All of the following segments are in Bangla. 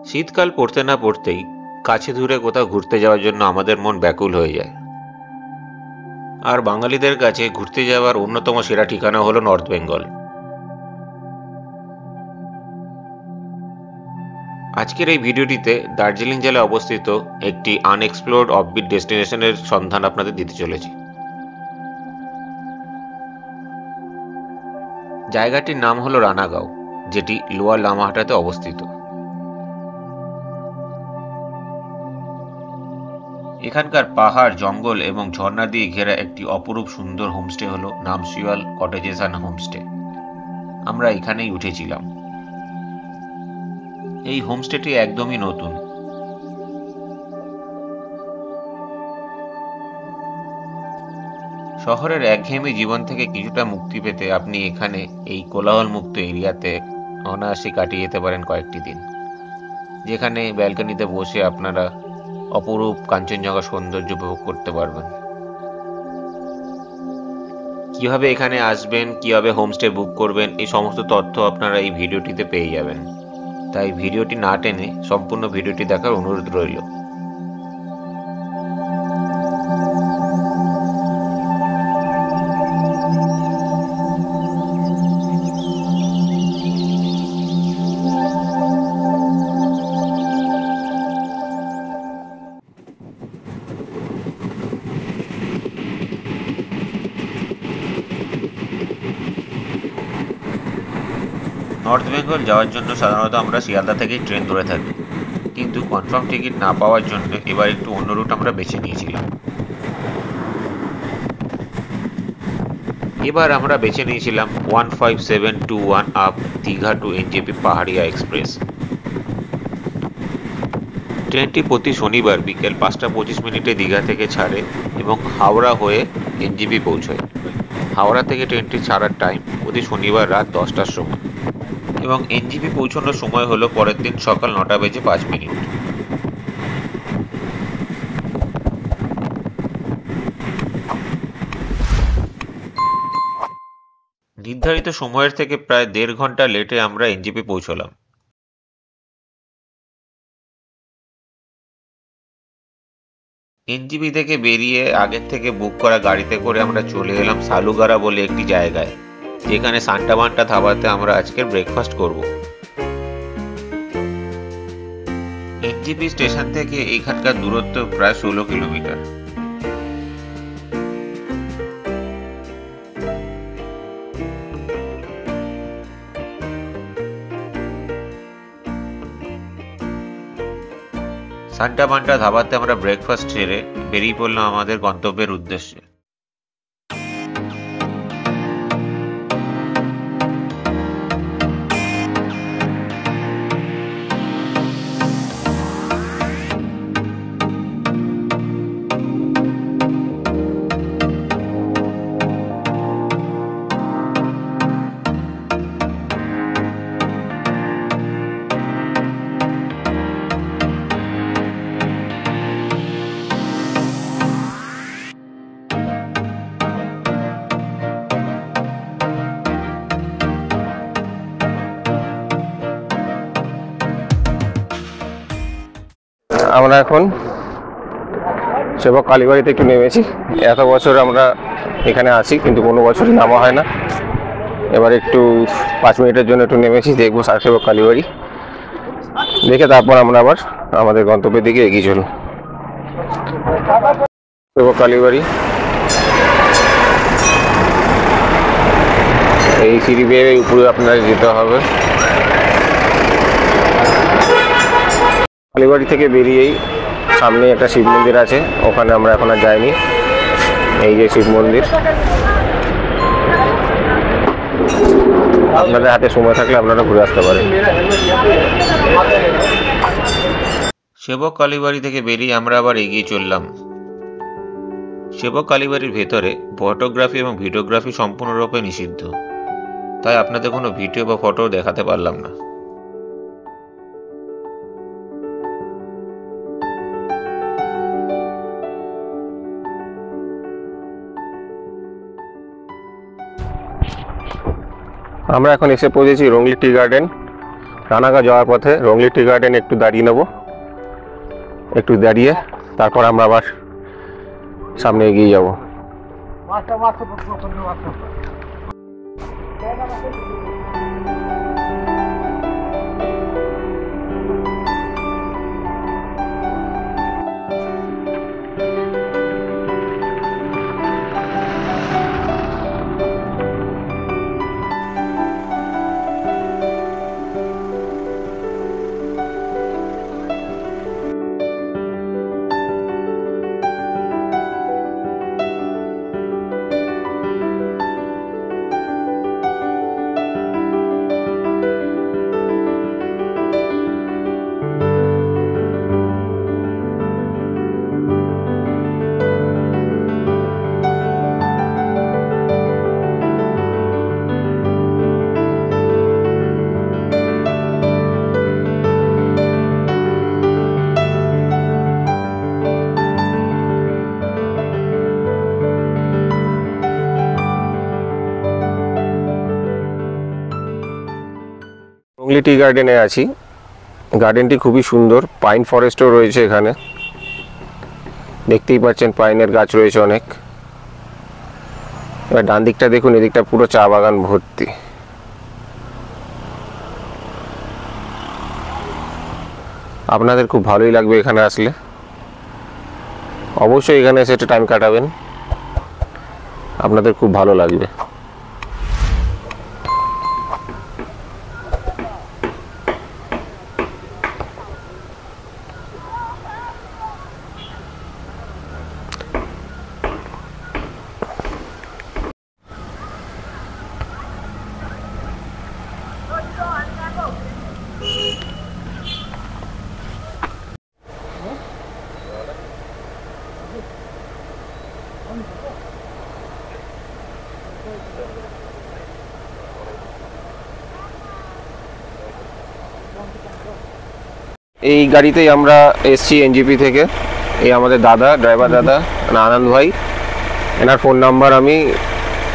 শীতকাল পড়তে না পড়তেই কাছে দূরে কোথাও ঘুরতে যাওয়ার জন্য আমাদের মন ব্যাকুল হয়ে যায়। আর বাঙালিদের কাছে ঘুরতে যাওয়ার অন্যতম সেরা ঠিকানা হলো নর্থ বেঙ্গল। আজকের এই ভিডিওটিতে দার্জিলিং জেলায় অবস্থিত একটি আনএক্সপ্লোরড অফবিট ডেস্টিনেশনের সন্ধান আপনাদের দিতে চলেছি। জায়গাটির নাম হলো রানাগাঁও, যেটি লোয়ার লামাহাটাতে অবস্থিত। এখানকার পাহাড়, জঙ্গল এবং ঝর্ণা দিয়ে ঘেরা একটি অপরূপ সুন্দর হোমস্টে হলো নামসিওয়াল কটেজেস অ্যান্ড হোমস্টে। আমরা এখানেই উঠেছিলাম। এই হোমস্টেটি একদমই নতুন। শহরের একঘেয়েমি জীবন থেকে কিছুটা মুক্তি পেতে আপনি এখানে এই কোলাহলমুক্ত এরিয়াতে অনায়াসে কাটিয়ে যেতে পারেন কয়েকটি দিন, যেখানে ব্যালকনিতে বসে আপনারা অপরূপ কাঞ্চনজঙ্ঘা সৌন্দর্য উপভোগ করতে পারবেন। কিভাবে এখানে আসবেন, কিভাবে হোমস্টে বুক করবেন, এই সমস্ত তথ্য আপনারা এই ভিডিওটিতে পেয়ে যাবেন। তাই ভিডিওটি না টেনে সম্পূর্ণ ভিডিওটি দেখার অনুরোধ রইল। নর্থ বেঙ্গল যাওয়ার জন্য সাধারণত আমরা শিয়ালদা থেকেই ট্রেন ধরে থাকি, কিন্তু কনফার্ম টিকিট না পাওয়ার জন্য এবার একটু অন্য রুট আমরা বেছে নিয়েছিলাম। এবার আমরা বেছে নিয়েছিলাম 15721 আপ দীঘা টু এনজেপি পাহাড়িয়া এক্সপ্রেস। ট্রেনটি প্রতি শনিবার বিকেল 5:25 দীঘা থেকে ছাড়ে এবং হাওড়া হয়ে এনজেপি পৌঁছয়। হাওড়া থেকে ট্রেনটি ছাড়ার টাইম প্রতি শনিবার রাত 10টার সময় এবং এনজেপি পৌঁছানোর সময় হলো পরের দিন সকাল 9:05। নির্ধারিত সময়ের থেকে প্রায় 1.5 ঘন্টা লেটে আমরা এনজেপি পৌঁছলাম। এনজেপি থেকে বেরিয়ে আগের থেকে বুক করা গাড়িতে করে আমরা চলে এলাম সালুগারা বলে একটি জায়গায়, যেখানে সান্টা বান্টা ধাবাতে আমরা আজকের ব্রেকফাস্ট করব। এনজেপি স্টেশন থেকে এখানকার দূরত্ব প্রায় 16 কিলোমিটার। সান্টা বান্টা ধাবাতে আমরা ব্রেকফাস্ট সেরে বেরিয়ে পড়লাম আমাদের গন্তব্যের উদ্দেশ্যে। আমরা এখন সেবক কালীবাড়িতে একটু নেমেছি। এত বছর আমরা এখানে আছি, কিন্তু কোনো বছরই নামা হয় না। এবার একটু 5 মিনিটের জন্য একটু নেমেছি, দেখবো সেবক কালীবাড়ি, দেখে তারপর আমরা আবার আমাদের গন্তব্যের দিকে এগিয়ে চলব। সেবক কালীবাড়ি, এই সিঁড়ি বেয়ে উপরে আপনাদের যেতে হবে। কালীবাড়ি থেকে বেরিয়েই সামনে একটা শিব মন্দির আছে, ওখানে আমরা এখন আর যাইনি। এই যে শিব মন্দির, আপনাদের হাতে সময় থাকলে আপনারা ঘুরে আসতে পারেন। সেবক কালীবাড়ি থেকে বেরিয়ে আমরা আবার এগিয়ে চললাম। সেবক কালীবাড়ির ভেতরে ফটোগ্রাফি এবং ভিডিওগ্রাফি সম্পূর্ণরূপে নিষিদ্ধ, তাই আপনাদের কোনো ভিডিও বা ফটো দেখাতে পারলাম না। আমরা এখন এসে পৌঁছেছি রংলি টি গার্ডেন। রানাঘাট যাওয়ার পথে রংলি টি গার্ডেন একটু দাঁড়িয়ে নেব, একটু দাঁড়িয়ে তারপর আমরা আবার সামনে এগিয়ে যাব। রংলি টি গার্ডেনে আছি। গার্ডেনটি খুবই সুন্দর, পাইন ফরেস্টও রয়েছে এখানে, দেখতেই পাচ্ছেন পাইনের গাছ রয়েছে অনেক। এবার ডান দিকটা দেখুন, এদিকটা পুরো চা বাগান ভর্তি। আপনাদের খুব ভালোই লাগবে এখানে আসলে, অবশ্যই এখানে এসে একটু টাইম কাটাবেন, আপনাদের খুব ভালো লাগবে। এই গাড়িতেই আমরা এসছি এনজিপি থেকে। এই আমাদের দাদা, ড্রাইভার দাদা আনন্দ ভাই, এনার ফোন নাম্বার আমি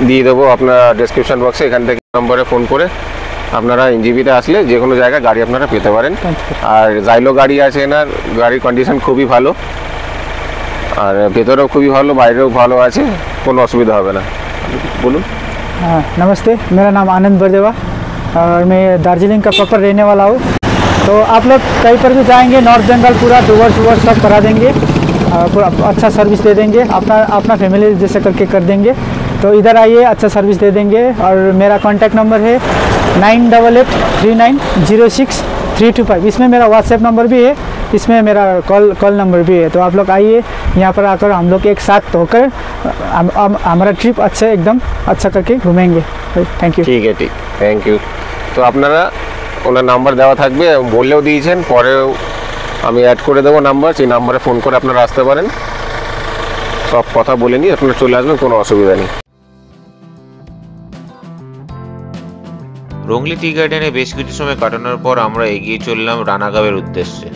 দিয়ে দেবো আপনার ডেসক্রিপশন বক্সে। এখান থেকে নম্বরে ফোন করে আপনারা এনজিপিতে আসলে যে কোনো জায়গায় গাড়ি আপনারা পেতে পারেন। আর জাইলো গাড়ি আছে এনার, গাড়ির কন্ডিশন খুবই ভালো, আর ভেতরেও খুবই ভালো, বাইরেও ভালো আছে, কোনো অসুবিধা হবে না। বলুন। हाँ नमस्ते, मेरा नाम आनंद बरदेवा और मैं दार्जिलिंग का प्रॉपर रहने वाला हूँ। तो आप लोग कहीं पर भी जाएंगे, नॉर्थ बंगाल पूरा टूवर्स सब करा देंगे, पूरा अच्छा सर्विस दे देंगे, अपना फैमिली जैसे करके कर देंगे। तो इधर आइए, अच्छा सर्विस दे देंगे। और मेरा कॉन्टैक्ट नंबर है 9883906325। इसमें मेरा व्हाट्सएप नंबर भी है, इसमें मेरा कॉल नंबर भी है। तो आप लोग आइए, यहाँ पर आकर हम लोग एक साथ होकर हमारा ट्रिप अच्छा एकदम अच्छा करके घूमेंगे। Thank you. ঠিক আছে, থ্যাংক ইউ। তো আপনারা ওনার নাম্বার দেওয়া থাকবে, বললেও দিয়েছেন, পরেও আমি অ্যাড করে দেবো নাম্বার, সেই নাম্বারে ফোন করে আপনারা আসতে পারেন। সব কথা বলে নিয়ে আপনারা চলে আসবেন, কোনো অসুবিধা নেই। রংলি টি গার্ডেনে বেশ কিছু সময় কাটানোর পর আমরা এগিয়ে চললাম রানাগাঁওয়ের উদ্দেশ্যে।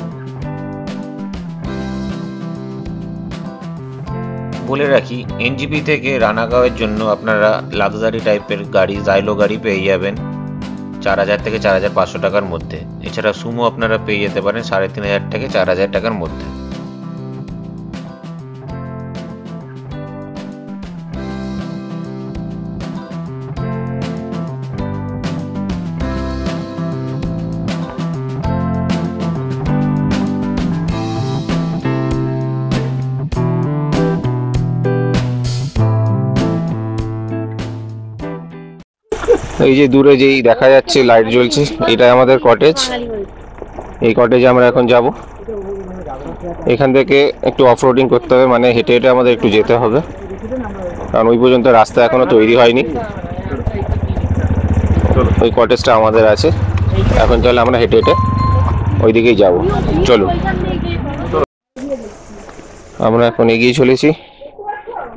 বলে রাখি, এনজিপি থেকে রানাগাঁওয়ের জন্য আপনারা লাক্সারি টাইপের গাড়ি, জাইলো গাড়ি পেয়ে যাবেন 4000 থেকে 4500 টাকার মধ্যে। এছাড়া সুমো আপনারা পেয়ে যেতে পারেন 3500 থেকে 4000 টাকার মধ্যে। এই যে দূরে যেই দেখা যাচ্ছে লাইট জ্বলছে, এটাই আমাদের কটেজ। এই কটেজে আমরা এখন যাব। এখান থেকে একটু অফ রোডিং করতে হবে, মানে হেঁটে হেঁটে আমাদের একটু যেতে হবে, কারণ ওই পর্যন্ত রাস্তা এখনো তৈরি হয়নি। ওই কটেজটা আমাদের আছে। এখন চলে আমরা হেঁটে হেঁটে ওই দিকেই যাব। চলুন, আমরা এখন এগিয়ে চলেছি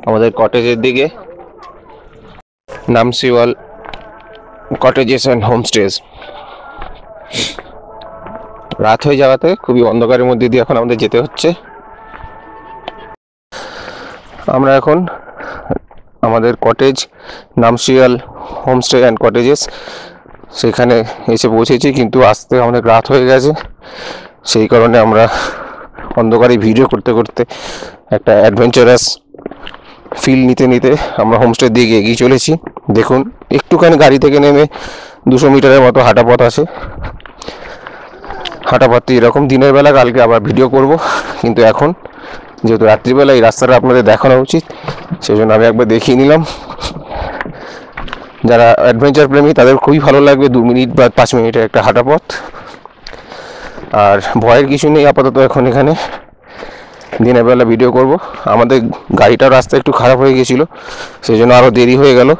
আমাদের কটেজের দিকে। নামসিওয়াল কটেজেস অ্যান্ড হোমস্টেজ। রাত হয়ে যাওয়াতে খুবই অন্ধকারের মধ্যে দিয়ে এখন আমাদের যেতে হচ্ছে। আমরা এখন আমাদের কটেজ নামসিওয়াল হোমস্টে অ্যান্ড কটেজেস সেখানে এসে পৌঁছেছি, কিন্তু আসতে অনেক রাত হয়ে গেছে। সেই কারণে আমরা অন্ধকারে ভিডিও করতে করতে একটা অ্যাডভেঞ্চারাস ফিল নিতে নিতে আমরা হোমস্টের দিকে এগিয়ে চলেছি। দেখুন, একটুখানি গাড়ি থেকে নেমে 200 মিটারের মতো হাঁটা পথ আছে। হাঁটা পথটি এরকম দিনের বেলা কালকে আবার ভিডিও করব, কিন্তু এখন যেহেতু রাত্রিবেলা এই রাস্তাটা আপনাদের দেখানো উচিত, সেই জন্য আমি একবার দেখিয়ে নিলাম। যারা অ্যাডভেঞ্চার প্রেমী তাদের খুবই ভালো লাগবে 2 মিনিট বা 5 মিনিটের একটা হাঁটা পথ। আর ভয়ের কিছু নেই আপাতত। এখন এখানে দিনের বেলা ভিডিও করব। আমাদের গাড়িটার রাস্তা একটু খারাপ হয়ে গেছিলো, সেই জন্য আরও দেরি হয়ে গেল।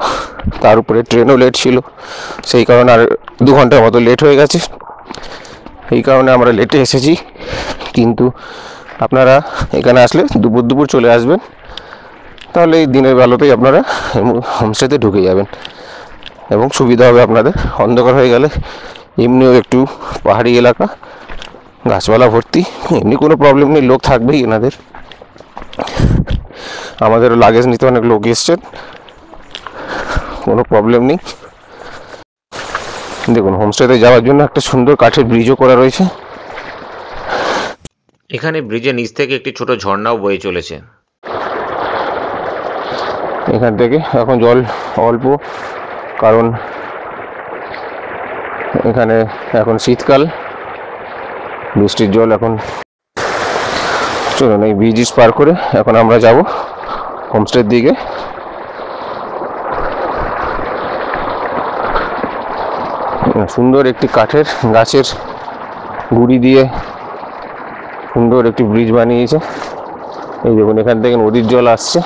তার উপরে ট্রেনও লেট ছিল, সেই কারণে আর 2 ঘন্টার মতো লেট হয়ে গেছে। এই কারণে আমরা লেটে এসেছি। কিন্তু আপনারা এখানে আসলে দুপুর চলে আসবেন, তাহলে এই দিনের বেলাতেই আপনারা হোমস্টেতে ঢুকে যাবেন এবং সুবিধা হবে আপনাদের। অন্ধকার হয়ে গেলে এমনিও একটু পাহাড়ি এলাকা, গাছপালা ভর্তি, এমনি কোনো প্রবলেম নেই, লোক থাকবেই এনাদের। আমাদেরও লাগেজ নিতে অনেক লোক এসছেন, কোনো প্রবলেম নেই। দেখুন, হোমস্টেতে যাওয়ার জন্য একটা সুন্দর কাঠের ব্রিজও করা রয়েছে। এখানে ব্রিজের নিচ থেকে একটি ছোট ঝর্ণাও বয়ে চলেছে। এখান থেকে এখন জল অল্প, কারণ এখানে এখন শীতকাল, বৃষ্টির জল এখন। চলুন, এই ব্রিজ পার করে এখন আমরা যাব হোমস্টের দিকে। সুন্দর একটি কাঠের গাছের গুড়ি দিয়ে সুন্দর একটি ব্রিজ বানিয়েছে। এই দেখুন, এখান থেকে নদীর জল আসছে,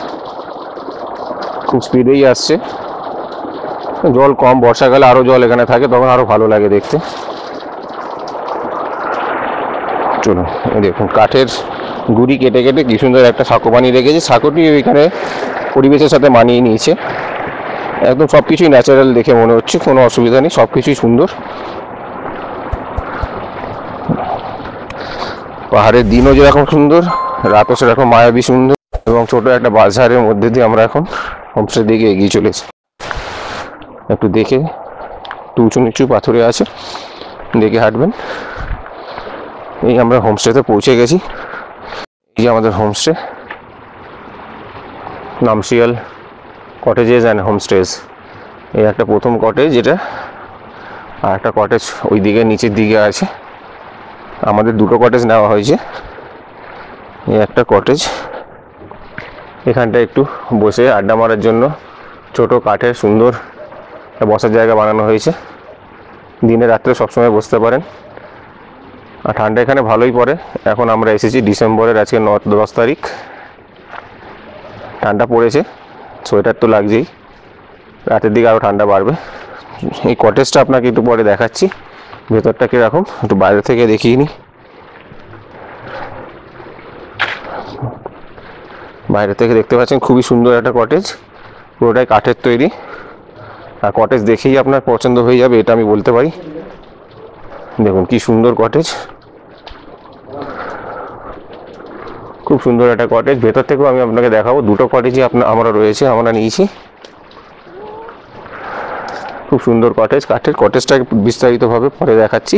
খুব স্পিডেই আসছে। জল কম, বর্ষাকালে আরও জল এখানে থাকে, তখন আরও ভালো লাগে দেখতে। চলুন, এই দেখুন কাঠের গুড়ি কেটে কেটে কি সুন্দর একটা সাঁকো বানিয়ে রেখেছে। সাঁকোটি এখানে পরিবেশের সাথে মানিয়ে নিয়েছে। একদম সব কিছুই ন্যাচারাল দেখে মনে হচ্ছে, কোনো অসুবিধা নেই, সব কিছুই সুন্দর। পাহাড়ের দিনও যেরকম সুন্দর, রাতও সেরকম মায়াবী সুন্দর। এবং ছোট একটা বাজারের মধ্যে দিয়ে আমরা এখন হোমস্টের দিকে এগিয়ে চলেছি। একটু দেখে, একটু উঁচু নিচু পাথরে আছে, দেখে হাঁটবেন। এই আমরা হোমস্টেতে পৌঁছে গেছি। এই যে আমাদের হোমস্টে, নামশিয়াল কটেজেস অ্যান্ড হোমস্টেজ। এই একটা প্রথম কটেজ এটা, আর একটা কটেজ ওই দিকে নিচের দিকে আছে। আমাদের 2টো কটেজ নেওয়া হয়েছে। এই একটা কটেজ, এখানটা একটু বসে আড্ডা মারার জন্য ছোট কাঠের সুন্দর বসার জায়গা বানানো হয়েছে। দিনে রাত্রে সবসময় বসতে পারেন, আর ঠান্ডা এখানে ভালোই পড়ে। এখন আমরা এসেছি ডিসেম্বরের, আজকে 10 তারিখ। ঠান্ডা পড়েছে, সোয়েটার তো লাগছেই, রাতের দিকে আরও ঠান্ডা বাড়বে। এই কটেজটা আপনাকে একটু পরে দেখাচ্ছি, ভেতরটা কীরকম একটু বাইরে থেকে দেখিয়ে নিই। বাইরে থেকে দেখতে পাচ্ছেন খুবই সুন্দর একটা কটেজ, পুরোটাই কাঠের তৈরি। আর কটেজ দেখেই আপনার পছন্দ হয়ে যাবে, এটা আমি বলতে পারি। দেখুন কি সুন্দর কটেজ, খুব সুন্দর একটা কটেজ। ভেতর থেকেও আমি আপনাকে দেখাবো। 2টো কটেজই আমরা রয়েছে, আমরা নিয়েছি। খুব সুন্দর কটেজ, কাঠের। কটেজটা বিস্তারিতভাবে পরে দেখাচ্ছি।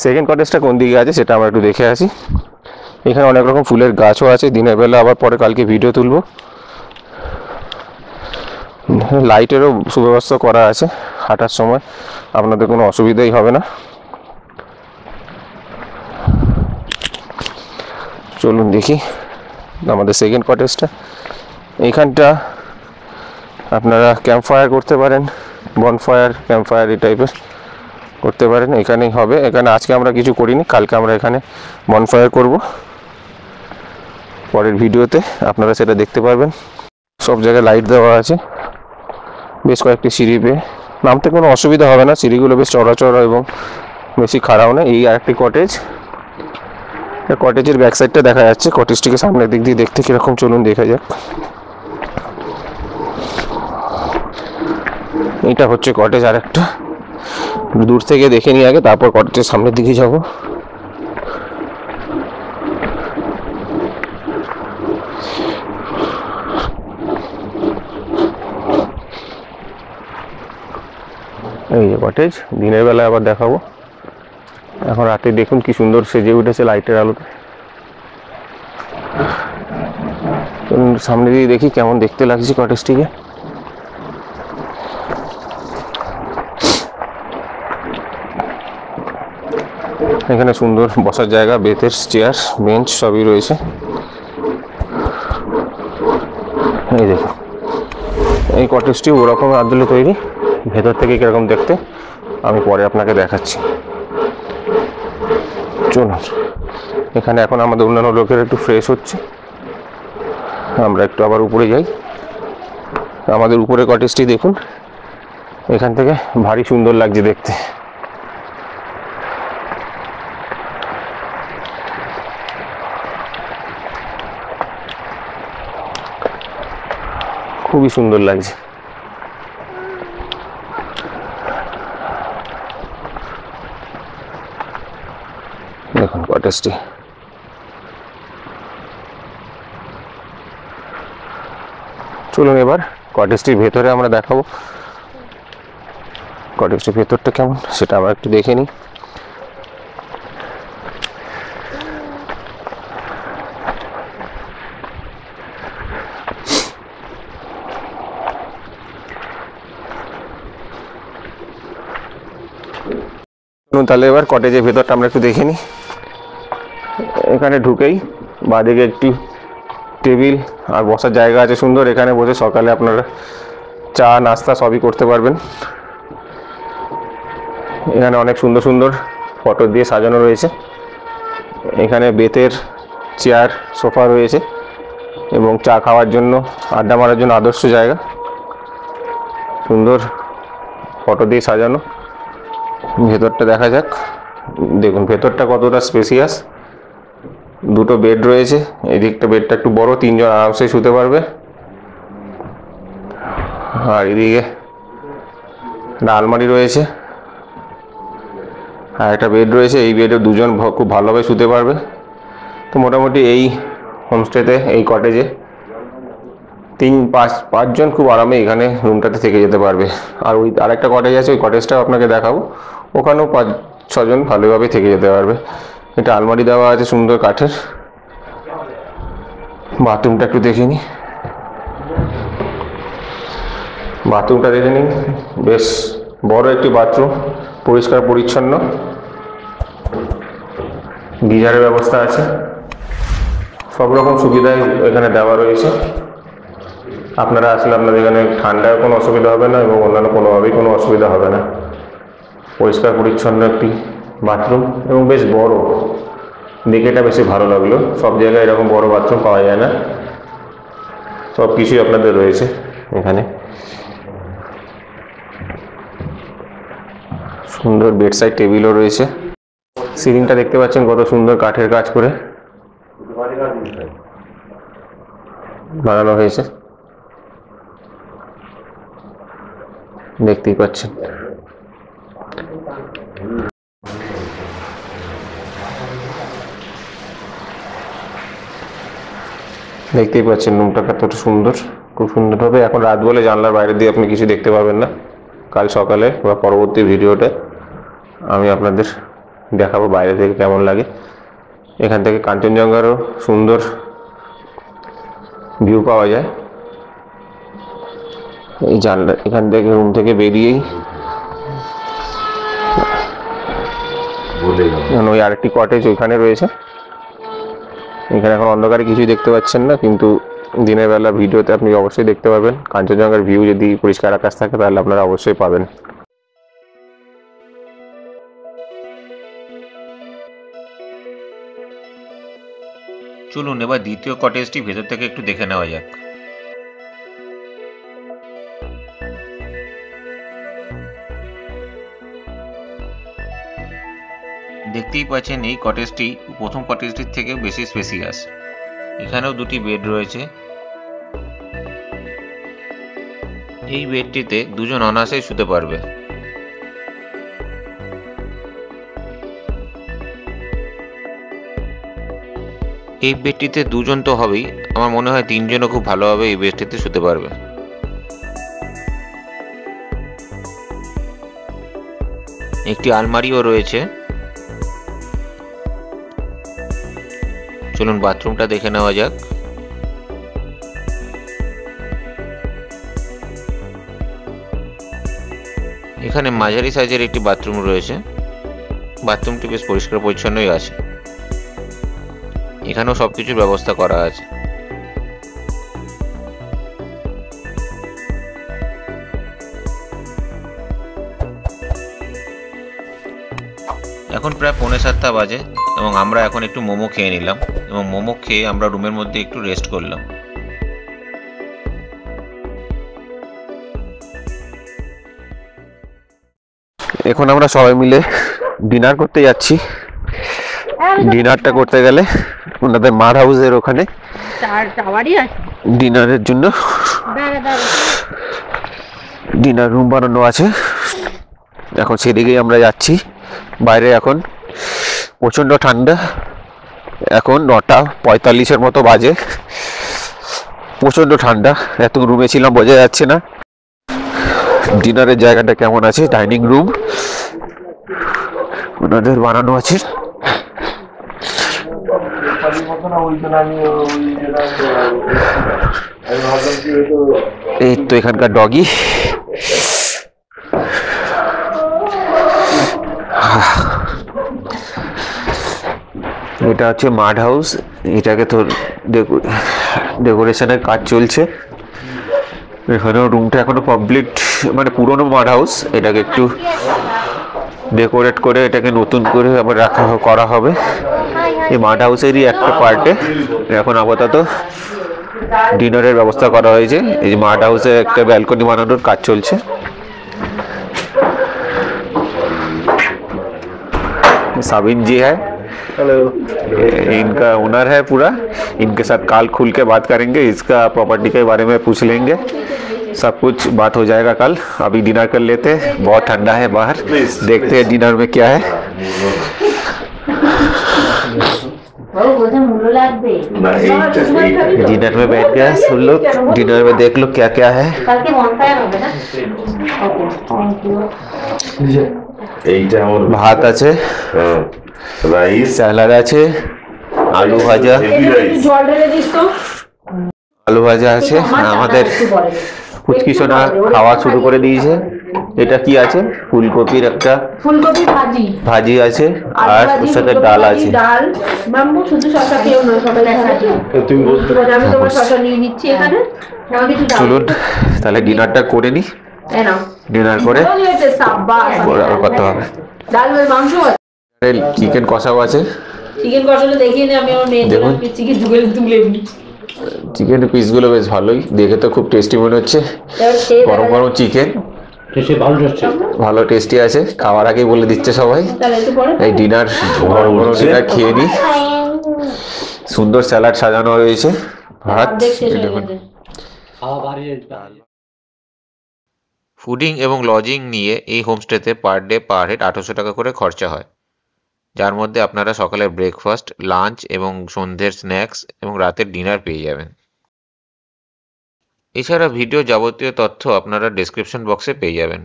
সেকেন্ড কটেজটা কোন দিকে আছে সেটা আমরা একটু দেখে আসি। এখানে অনেক রকম ফুলের গাছও আছে, দিনের বেলা আবার পরে কালকে ভিডিও তুলব। লাইটেরও সুব্যবস্থা করা আছে, হাঁটার সময় আপনাদের কোনো অসুবিধাই হবে না। চলুন দেখি আমাদের সেকেন্ড কটেজটা। এইখানটা আপনারা ক্যাম্প ফায়ার করতে পারেন, বনফায়ার, ক্যাম্প ফায়ার এই টাইপের করতে পারেন। এখানেই হবে। এখানে আজকে আমরা কিছু করিনি, কালকে আমরা এখানে বনফায়ার করব। পরের ভিডিওতে আপনারা সেটা দেখতে পারবেন। সব জায়গায় লাইট দেওয়া আছে, বেশ কয়েকটি সিঁড়ি পেয়ে নামতে কোনো অসুবিধা হবে না। সিঁড়িগুলো বেশ চড়া চড়া এবং বেশি খারাপ না। এই আরেকটি কটেজ, কটেজের ব্যাক সাইডটা দেখা যাচ্ছে। কটেজটিকে সামনের দিক দিয়ে দেখতে কিরকম, চলুন দেখা যাক। এটা হচ্ছে কটেজ আরেকটা, দূর থেকে দেখে নিই আগে, তারপর কটেজের সামনের দিকে যাব। এই যে কটেজ, দিনের বেলা আবার দেখাবো। এখন রাতে দেখুন কি সুন্দর সেজে উঠেছে লাইটের আলোতে। সামনে দিয়ে দেখি কেমন দেখতে লাগছে কটেজটিকে। এখানে সুন্দর বসার জায়গা, বেতের চেয়ার, বেঞ্চ সবই রয়েছে। এই দেখুন, এই কটেজটি ওরকম আদলে তৈরি, ভেতর থেকে কিরকম দেখতে আমি পরে আপনাকে দেখাচ্ছি। চলুন, এখানে এখন আমাদের অন্যান্য লোকের একটু ফ্রেশ হচ্ছে, আমরা একটু আবার উপরে যাই। আমাদের উপরে কটেজটি দেখুন, এখান থেকে ভারী সুন্দর লাগছে দেখতে। খুবই সুন্দর লাগছে। দেখুন কটেজটি। চলুন এবার কটেজটির ভেতরে আমরা দেখাবো, কটেজটির ভেতরটা কেমন সেটা আমরা একটু দেখে নিই। তাহলে এবার কটেজের ভেতরটা আমরা একটু দেখে নিই। এখানে ঢুকেই বাঁদিকে একটি টেবিল আর বসার জায়গা আছে সুন্দর। এখানে বসে সকালে আপনারা চা নাস্তা সবই করতে পারবেন। এখানে অনেক সুন্দর সুন্দর ফটো দিয়ে সাজানো রয়েছে। এখানে বেতের চেয়ার, সোফা রয়েছে এবং চা খাওয়ার জন্য, আড্ডা মারার জন্য আদর্শ জায়গা। সুন্দর ফটো দিয়ে সাজানো। ভেতরটা দেখা যাক। দেখুন ভেতরটা কতটা স্পেসিয়াস। দুটো বেড রয়েছে, এই দিকটা বেডটা একটু বড়, তিনজন আরামসে শুতে পারবে। আর এদিকে একটা আলমারি রয়েছে আর একটা বেড রয়েছে। এই বেডে দুজন খুব ভালোভাবে শুতে পারবে। তো মোটামুটি এই হোমস্টেতে, এই কটেজে পাঁচজন খুব আরামে এখানে রুমটাতে থেকে যেতে পারবে। আর ওই আরেকটা কটেজ আছে, ওই কটেজটাও আপনাকে দেখাবো, ওখানেও 5-6 জন ভালোভাবে থেকে যেতে পারবে। এটা আলমারি দেওয়া আছে সুন্দর কাঠের। বাথরুমটা একটু দেখে নিই। বাথরুমটা দেখে নিন, বেশ বড় একটি বাথরুম, পরিষ্কার পরিচ্ছন্ন। গিজারের ব্যবস্থা আছে, সব রকম সুবিধাই এখানে দেওয়া রয়েছে। আপনারা আসলে আপনাদের এখানে ঠান্ডার কোনো অসুবিধা হবে না এবং অন্যান্য কোনোভাবেই কোনো অসুবিধা হবে না। পরিষ্কার পরিচ্ছন্ন একটি বাথরুম এবং বেশ বড়, দেখে এটা বেশি ভালো লাগলো। সব জায়গায় এরকম বড় বাথরুম পাওয়া যায় না। সব কিছুই আপনাদের রয়েছে এখানে। সুন্দর বেডসাইড টেবিলও রয়েছে। সিলিংটা দেখতে পাচ্ছেন কত সুন্দর কাঠের কাজ করে বানানো হয়েছে, দেখতেই পাচ্ছেন। দেখতেই পাচ্ছেন রুমটা কতটা সুন্দর, খুব সুন্দরভাবে। এখন রাত বলে জানলার বাইরে দিয়ে আপনি কিছু দেখতে পাবেন না। কাল সকালে বা পরবর্তী ভিডিওতে আমি আপনাদের দেখাবো বাইরে থেকে কেমন লাগে। এখান থেকে কাঞ্চনজঙ্ঘারও সুন্দর ভিউ পাওয়া যায়। এই জানলা, এখান থেকে রুম থেকে বেরিয়েই ওই আরেকটি কটেজ ওইখানে রয়েছে। এখানে এখন অন্ধকারে কিছুই দেখতে পাচ্ছেন না, কিন্তু দিনের বেলা ভিডিওতে আপনি অবশ্যই দেখতে পাবেন। কাঞ্চনজঙ্ঘার ভিউ যদি পরিষ্কার আকাশ থাকে তাহলে আপনারা অবশ্যই পাবেন। চলুন এবার দ্বিতীয় কটেজটি ভেতর থেকে একটু দেখে নেওয়া যাক। দেখতেই পাচ্ছেন এই কটেজটি প্রথম কটেজটির থেকে বেশি স্পেসিয়াস। এখানেও দুটি বেড রয়েছে। এই বেডটিতে দুজন অনায়াসেই শুতে পারবে। এই বেডটিতে দুজন তো হবেই, আমার মনে হয় 3 জনও খুব ভালোভাবে এই বেডটিতে শুতে পারবে। একটি আলমারিও রয়েছে। চলুন বাথরুমটা দেখে নেওয়া যাক। এখানে মাঝারি সাইজের একটি বাথরুম রয়েছে। বাথরুমটি বেশ পরিষ্কার পরিচ্ছন্নই আছে। এখানেও সবকিছুর ব্যবস্থা করা আছে। এখন প্রায় 6:45 বাজে এবং আমরা এখন একটু মোমো খেয়ে নিলাম এবং মোমো খেয়ে আমরা রুমের মধ্যে একটু রেস্ট করলাম। এখন আমরা সবাই মিলে ডিনার করতে যাচ্ছি। ডিনারটা করতে গেলে ওনাদের মাড হাউসের ওখানে ডিনারের জন্য ডিনার রুম বানানো আছে। এখন সেদিকেই আমরা যাচ্ছি। বাইরে এখন প্রচণ্ড ঠান্ডা। এখন 9:45 মতো বাজে। প্রচণ্ড ঠান্ডা, এত রুমে ছিলাম বোঝা যাচ্ছে না। ডিনারের জায়গাটা কেমন আছে, ডাইনিং রুম ওনাদের বানানো আছে। এই তো এখানকার ডগি। এটা হচ্ছে মাড হাউস। এটাকে তো ডেকোরেশনের কাজ চলছে। এখানেও রুমটা এখনো কমপ্লিট, মানে পুরনো মাড হাউস। এটাকে একটু ডেকোরেট করে এটাকে নতুন করে আবার করা হবে। এই মাড হাউসেরই একটা পার্টে এখন আপাতত ডিনারের ব্যবস্থা করা হয়েছে। এই যে মাড হাউসে একটা ব্যালকনি বানানোর কাজ চলছে। साबिन जी है, हेलो, इनका ओनर है पूरा। इनके साथ कल खुल के बात करेंगे, इसका प्रॉपर्टी के बारे में पूछ लेंगे, सब कुछ बात हो जाएगा कल। अभी डिनर कर लेते हैं, बहुत ठंडा है बाहर, देखते हैं डिनर में क्या है। डिनर में बैठ गया सुन लो, डिनर में देख लो क्या क्या है। ভাত আছে, রাইস, স্যালাড আছে, আলু ভাজা, আলু ভাজা আছে। আমাদের ফুচকিসোনা খাওয়া শুরু করে দিয়েছে। এটা কি আছে, ফুলকপির একটা ফুলকপি ভাজি ভাজি আছে আর ওর সাথে ডাল আছে। ডাল মাম্মু শুধু শসা খেও না, সবাই খাবে। তুমি বলতে পারো আমি তোমার শসা নিয়ে নিচ্ছি এখানে। চলুন তাহলে ডিনারটা করে নি। ডিনার করে করতে হবে। ডাল আর মাংস আছে, চিকেন কষাও আছে। চিকেন কষাটা দেখিয়ে নে, আমি আমার মেয়ে দেখুন চিকেন তুলে নি। চিকেনের পিসগুলো বেশ ভালোই, দেখে তো খুব টেস্টি মনে হচ্ছে। গরম গরম চিকেন, ভালো টেস্টি আছে। খাওয়ার আগেই বলে দিচ্ছে সবাই। এই ডিনার গরম গরম ডিনার খেয়ে নি। সুন্দর স্যালাড সাজানো রয়েছে, ভাত। ফুডিং এবং লজিং নিয়ে এই হোমস্টেতে পার ডে পার হেড 800 টাকা করে খরচা হয়, যার মধ্যে আপনারা সকালের ব্রেকফাস্ট, লাঞ্চ এবং সন্ধ্যের স্ন্যাক্স এবং রাতের ডিনার পেয়ে যাবেন। এছাড়া ভিডিও যাবতীয় তথ্য আপনারা ডেসক্রিপশন বক্সে পেয়ে যাবেন।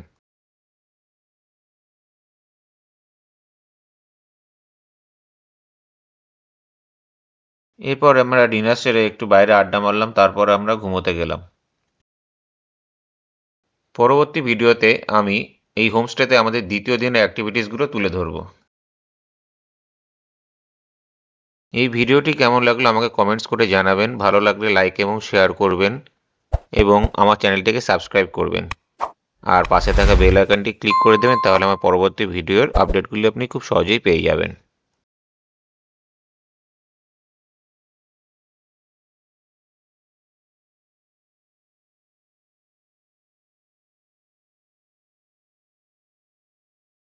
এরপর আমরা ডিনার সেরে একটু বাইরে আড্ডা মারলাম, তারপর আমরা ঘুমোতে গেলাম। পরবর্তী ভিডিওতে আমি এই হোমস্টেতে আমাদের দ্বিতীয় দিনের অ্যাক্টিভিটিসগুলো তুলে ধরব। এই ভিডিওটি কেমন লাগলো আমাকে কমেন্টস করে জানাবেন। ভালো লাগলে লাইক এবং শেয়ার করবেন এবং আমার চ্যানেলটিকে সাবস্ক্রাইব করবেন। আর পাশে থাকা বেল আইকনটি ক্লিক করে দেবেন, তাহলে আমার পরবর্তী ভিডিওর আপডেটগুলি আপনি খুব সহজেই পেয়ে যাবেন।